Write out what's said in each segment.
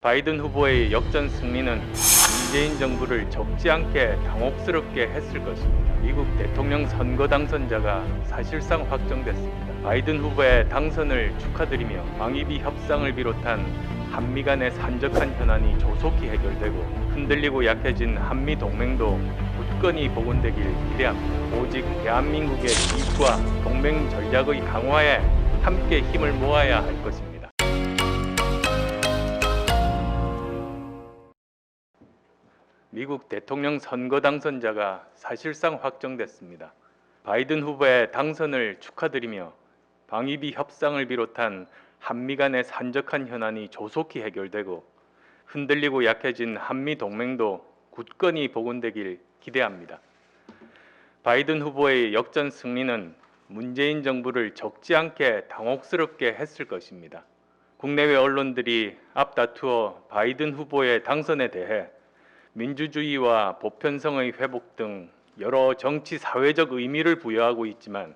바이든 후보의 역전 승리는 문재인 정부를 적지 않게 당혹스럽게 했을 것입니다. 미국 대통령 선거 당선자가 사실상 확정됐습니다. 바이든 후보의 당선을 축하드리며 방위비 협상을 비롯한 한미 간의 산적한 현안이 조속히 해결되고 흔들리고 약해진 한미 동맹도 굳건히 복원되길 기대합니다. 오직 대한민국의 이익과 동맹 전략의 강화에 함께 힘을 모아야 할 것입니다. 미국 대통령 선거 당선자가 사실상 확정됐습니다. 바이든 후보의 당선을 축하드리며 방위비 협상을 비롯한 한미 간의 산적한 현안이 조속히 해결되고 흔들리고 약해진 한미 동맹도 굳건히 복원되길 기대합니다. 바이든 후보의 역전 승리는 문재인 정부를 적지 않게 당혹스럽게 했을 것입니다. 국내외 언론들이 앞다투어 바이든 후보의 당선에 대해 민주주의와 보편성의 회복 등 여러 정치 사회적 의미를 부여하고 있지만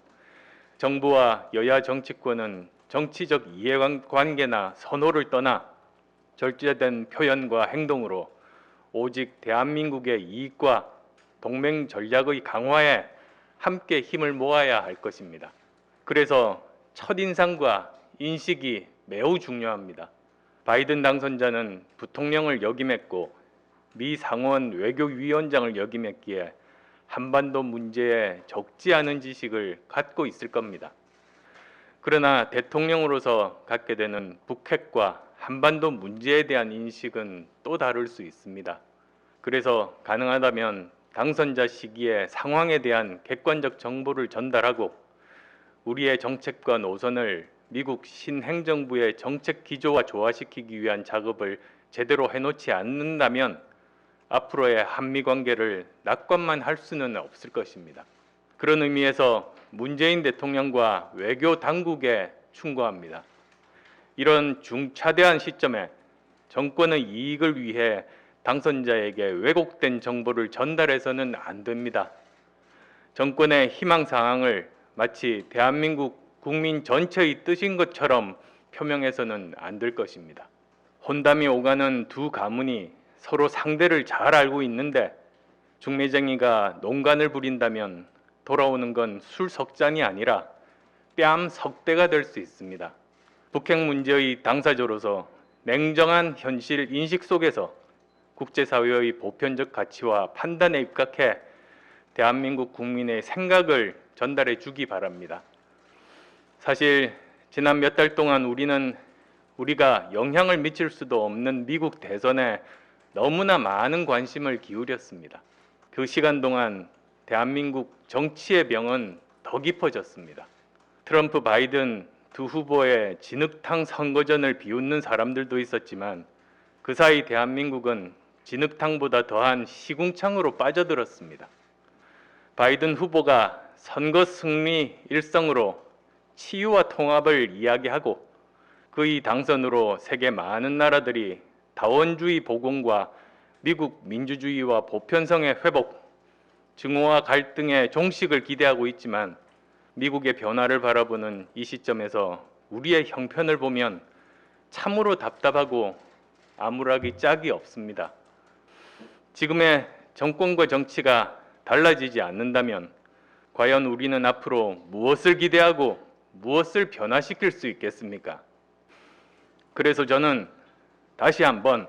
정부와 여야 정치권은 정치적 이해관계나 선호를 떠나 절제된 표현과 행동으로 오직 대한민국의 이익과 동맹 전략의 강화에 함께 힘을 모아야 할 것입니다. 그래서 첫인상과 인식이 매우 중요합니다. 바이든 당선자는 부통령을 역임했고 미 상원 외교위원장을 역임했기에 한반도 문제에 적지 않은 지식을 갖고 있을 겁니다. 그러나 대통령으로서 갖게 되는 북핵과 한반도 문제에 대한 인식은 또 다를 수 있습니다. 그래서 가능하다면 당선자 시기에 상황에 대한 객관적 정보를 전달하고 우리의 정책과 노선을 미국 신행정부의 정책 기조와 조화시키기 위한 작업을 제대로 해놓지 않는다면 앞으로의 한미 관계를 낙관만 할 수는 없을 것입니다. 그런 의미에서 문재인 대통령과 외교 당국에 충고합니다. 이런 중차대한 시점에 정권의 이익을 위해 당선자에게 왜곡된 정보를 전달해서는 안 됩니다. 정권의 희망 사항을 마치 대한민국 국민 전체의 뜻인 것처럼 표명해서는 안 될 것입니다. 혼담이 오가는 두 가문이 서로 상대를 잘 알고 있는데 중매쟁이가 농간을 부린다면 돌아오는 건 술 석 잔이 아니라 뺨 석 대가 될 수 있습니다. 북핵 문제의 당사자로서 냉정한 현실 인식 속에서 국제사회의 보편적 가치와 판단에 입각해 대한민국 국민의 생각을 전달해 주기 바랍니다. 사실 지난 몇 달 동안 우리가 영향을 미칠 수도 없는 미국 대선에 너무나 많은 관심을 기울였습니다. 그 시간 동안 대한민국 정치의 병은 더 깊어졌습니다. 트럼프, 바이든 두 후보의 진흙탕 선거전을 비웃는 사람들도 있었지만 그 사이 대한민국은 진흙탕보다 더한 시궁창으로 빠져들었습니다. 바이든 후보가 선거 승리 일성으로 치유와 통합을 이야기하고 그의 당선으로 세계 많은 나라들이 다원주의 복원과 미국 민주주의와 보편성의 회복, 증오와 갈등의 종식을 기대하고 있지만 미국의 변화를 바라보는 이 시점에서 우리의 형편을 보면 참으로 답답하고 암울하기 짝이 없습니다. 지금의 정권과 정치가 달라지지 않는다면 과연 우리는 앞으로 무엇을 기대하고 무엇을 변화시킬 수 있겠습니까? 그래서 저는 다시 한번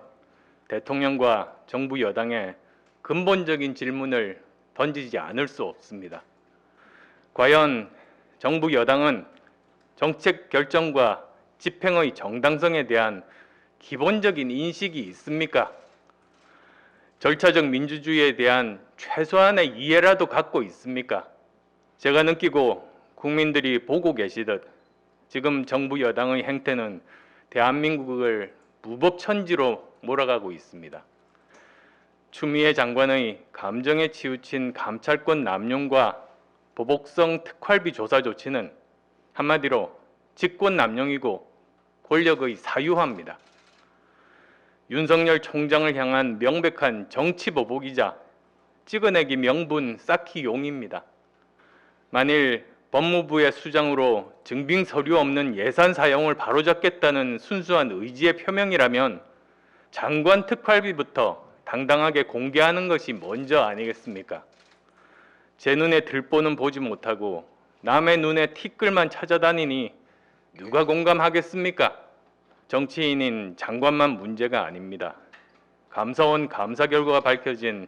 대통령과 정부 여당에 근본적인 질문을 던지지 않을 수 없습니다. 과연 정부 여당은 정책 결정과 집행의 정당성에 대한 기본적인 인식이 있습니까? 절차적 민주주의에 대한 최소한의 이해라도 갖고 있습니까? 제가 느끼고 국민들이 보고 계시듯 지금 정부 여당의 행태는 대한민국을 무법천지로 몰아가고 있습니다. 추미애 장관의 감정에 치우친 감찰권 남용과 보복성 특활비 조사 조치는 한마디로 직권 남용이고 권력의 사유화입니다. 윤석열 총장을 향한 명백한 정치 보복이자 찍어내기 명분 쌓기 용입니다. 만일 법무부의 수장으로 증빙 서류 없는 예산 사용을 바로잡겠다는 순수한 의지의 표명이라면 장관 특활비부터 당당하게 공개하는 것이 먼저 아니겠습니까? 제 눈에 들보는 보지 못하고 남의 눈에 티끌만 찾아다니니 누가 공감하겠습니까? 정치인인 장관만 문제가 아닙니다. 감사원 감사 결과가 밝혀진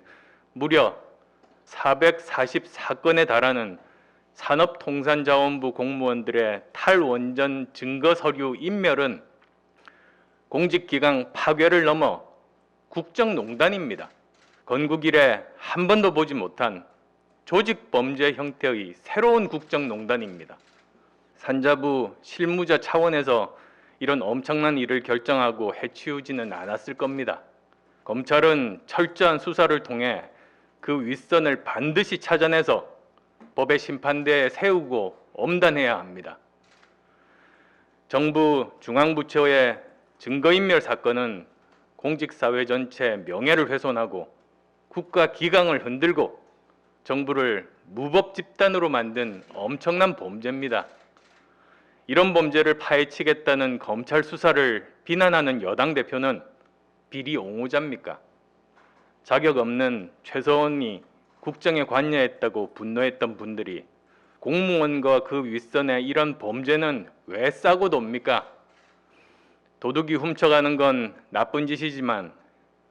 무려 444건에 달하는 산업통상자원부 공무원들의 탈원전 증거 서류 인멸은 공직기강 파괴를 넘어 국정농단입니다. 건국 이래 한 번도 보지 못한 조직범죄 형태의 새로운 국정농단입니다. 산자부 실무자 차원에서 이런 엄청난 일을 결정하고 해치우지는 않았을 겁니다. 검찰은 철저한 수사를 통해 그 윗선을 반드시 찾아내서 법의 심판대에 세우고 엄단해야 합니다. 정부 중앙부처의 증거인멸 사건은 공직사회 전체 명예를 훼손하고 국가 기강을 흔들고 정부를 무법 집단으로 만든 엄청난 범죄입니다. 이런 범죄를 파헤치겠다는 검찰 수사를 비난하는 여당 대표는 비리 옹호자입니까? 자격 없는 최서원이 국정에 관여했다고 분노했던 분들이 공무원과 그 윗선에 이런 범죄는 왜 싸고 돕니까? 도둑이 훔쳐가는 건 나쁜 짓이지만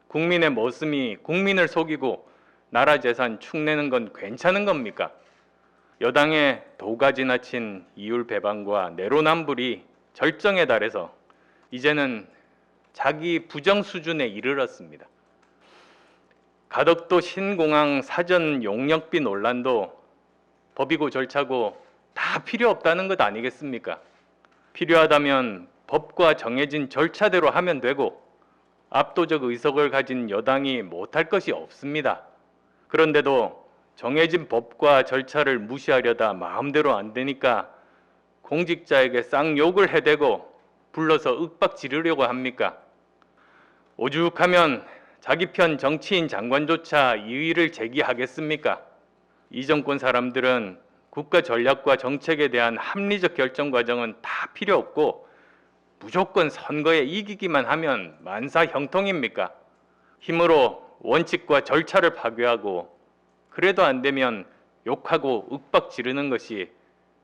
국민의 머슴이 국민을 속이고 나라 재산 축내는 건 괜찮은 겁니까? 여당의 도가 지나친 이율배반과 내로남불이 절정에 달해서 이제는 자기 부정 수준에 이르렀습니다. 가덕도 신공항 사전 용역비 논란도 법이고 절차고 다 필요 없다는 것 아니겠습니까? 필요하다면 법과 정해진 절차대로 하면 되고 압도적 의석을 가진 여당이 못할 것이 없습니다. 그런데도 정해진 법과 절차를 무시하려다 마음대로 안 되니까 공직자에게 쌍욕을 해대고 불러서 윽박 지르려고 합니까? 오죽하면 자기 편 정치인 장관조차 이의를 제기하겠습니까? 이 정권 사람들은 국가 전략과 정책에 대한 합리적 결정 과정은 다 필요 없고 무조건 선거에 이기기만 하면 만사 형통입니까? 힘으로 원칙과 절차를 파괴하고 그래도 안 되면 욕하고 윽박 지르는 것이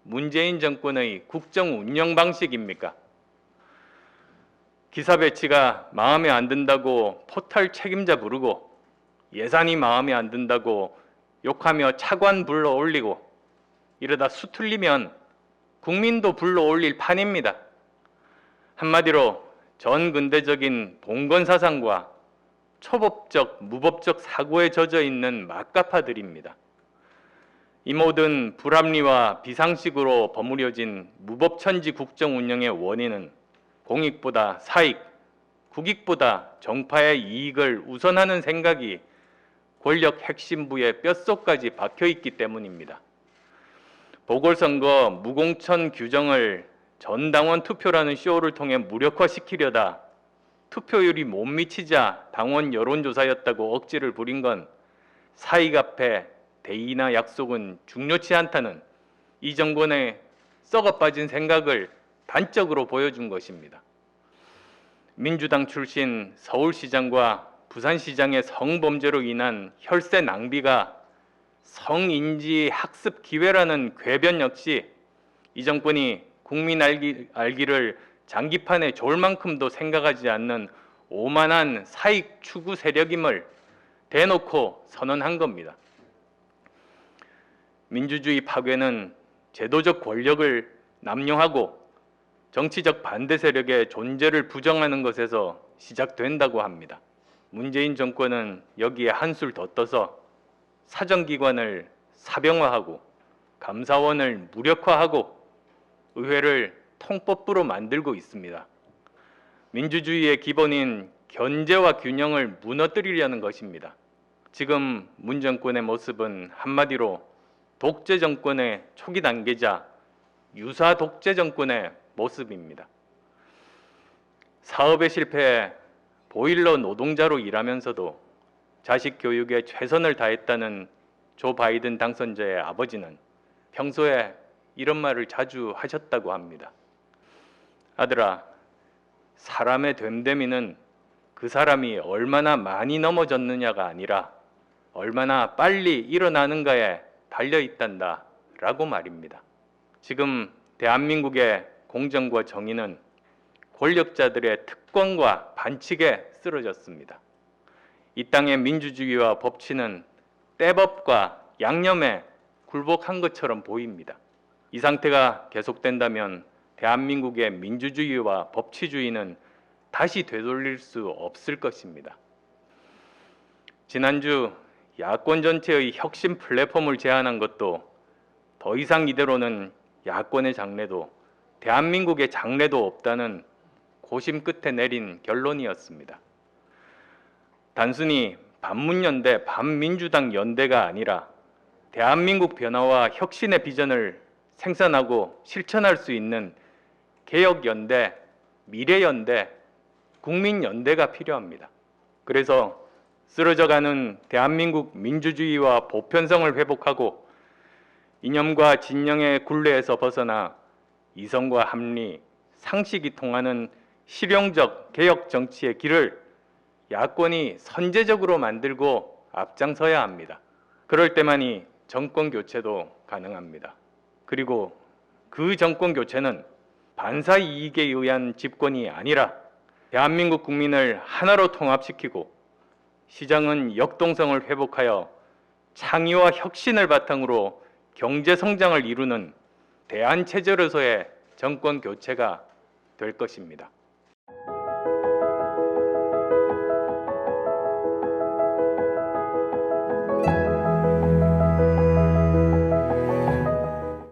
문재인 정권의 국정 운영 방식입니까? 기사 배치가 마음에 안 든다고 포탈 책임자 부르고 예산이 마음에 안 든다고 욕하며 차관 불러 올리고 이러다 수틀리면 국민도 불러 올릴 판입니다. 한마디로 전근대적인 봉건사상과 초법적, 무법적 사고에 젖어 있는 막가파들입니다. 이 모든 불합리와 비상식으로 버무려진 무법천지 국정 운영의 원인은 공익보다 사익, 국익보다 정파의 이익을 우선하는 생각이 권력 핵심부의 뼛속까지 박혀 있기 때문입니다. 보궐선거 무공천 규정을 전당원 투표라는 쇼를 통해 무력화시키려다 투표율이 못 미치자 당원 여론조사였다고 억지를 부린 건 사익 앞에 대의나 약속은 중요치 않다는 이 정권의 썩어 빠진 생각을 단적으로 보여준 것입니다. 민주당 출신 서울시장과 부산시장의 성범죄로 인한 혈세 낭비가 성인지 학습 기회라는 궤변 역시 이 정권이 국민 알기를 장기판에 좋을 만큼도 생각하지 않는 오만한 사익 추구 세력임을 대놓고 선언한 겁니다. 민주주의 파괴는 제도적 권력을 남용하고 정치적 반대 세력의 존재를 부정하는 것에서 시작된다고 합니다. 문재인 정권은 여기에 한술 더 떠서 사정기관을 사병화하고 감사원을 무력화하고 의회를 통법부로 만들고 있습니다. 민주주의의 기본인 견제와 균형을 무너뜨리려는 것입니다. 지금 문 정권의 모습은 한마디로 독재 정권의 초기 단계자 유사 독재 정권의 모습입니다. 사업에 실패해 보일러 노동자로 일하면서도 자식 교육에 최선을 다했다는 조 바이든 당선자의 아버지는 평소에 이런 말을 자주 하셨다고 합니다. 아들아, 사람의 됨됨이는 그 사람이 얼마나 많이 넘어졌느냐가 아니라 얼마나 빨리 일어나는가에 달려 있단다 라고 말입니다. 지금 대한민국의 공정과 정의는 권력자들의 특권과 반칙에 쓰러졌습니다. 이 땅의 민주주의와 법치는 떼법과 양념에 굴복한 것처럼 보입니다. 이 상태가 계속된다면 대한민국의 민주주의와 법치주의는 다시 되돌릴 수 없을 것입니다. 지난주 야권 전체의 혁신 플랫폼을 제안한 것도 더 이상 이대로는 야권의 장래도 대한민국의 장래도 없다는 고심 끝에 내린 결론이었습니다. 단순히 반문연대, 반민주당 연대가 아니라 대한민국 변화와 혁신의 비전을 생산하고 실천할 수 있는 개혁연대, 미래연대, 국민연대가 필요합니다. 그래서 쓰러져가는 대한민국 민주주의와 보편성을 회복하고 이념과 진영의 굴레에서 벗어나 이성과 합리, 상식이 통하는 실용적 개혁 정치의 길을 야권이 선제적으로 만들고 앞장서야 합니다. 그럴 때만이 정권 교체도 가능합니다. 그리고 그 정권 교체는 반사 이익에 의한 집권이 아니라 대한민국 국민을 하나로 통합시키고 시장은 역동성을 회복하여 창의와 혁신을 바탕으로 경제 성장을 이루는 대안체제로서의 정권 교체가 될 것입니다.